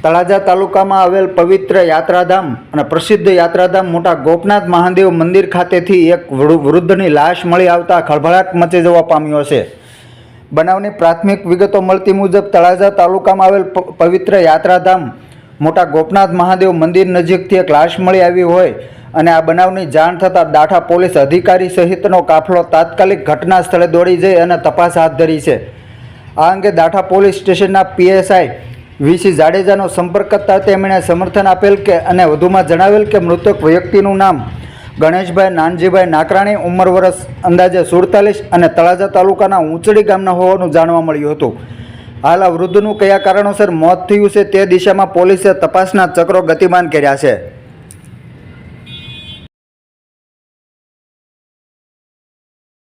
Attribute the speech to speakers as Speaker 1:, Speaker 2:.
Speaker 1: તળાજા તાલુકામાં આવેલ પવિત્ર યાત્રાધામ અને પ્રસિદ્ધ યાત્રાધામ મોટા ગોપનાથ મહાદેવ મંદિર ખાતેથી એક વૃદ્ધની લાશ મળી આવતા ખળભળાટ મચી જવા પામ્યો છે। બનાવની પ્રાથમિક વિગતો મળતી મુજબ તળાજા તાલુકામાં આવેલ પવિત્ર યાત્રાધામ મોટા ગોપનાથ મહાદેવ મંદિર નજીકથી એક લાશ મળી આવી હોય અને આ બનાવની જાણ થતાં દાઠા પોલીસ અધિકારી સહિતનો કાફલો તાત્કાલિક ઘટના સ્થળે દોડી જઈ અને તપાસ હાથ ધરી છે। આ અંગે દાઠા પોલીસ સ્ટેશનના પીએસઆઈ વીસી જાડેજાનો સંપર્ક કરતા તેમણે સમર્થન આપેલ કે અને વધુમાં જણાવેલ કે મૃતક વ્યક્તિનું નામ ગણેશભાઈ નાનજીભાઈ નાકરાણી, ઉંમર વર્ષ અંદાજે 47 અને તળાજા તાલુકાના ઊંચડી ગામના હોવાનું જાણવા મળ્યું હતું। હાલ આ વૃદ્ધનું કયા કારણોસર મોત થયું છે તે દિશામાં પોલીસે તપાસના ચક્રો ગતિમાન કર્યા છે।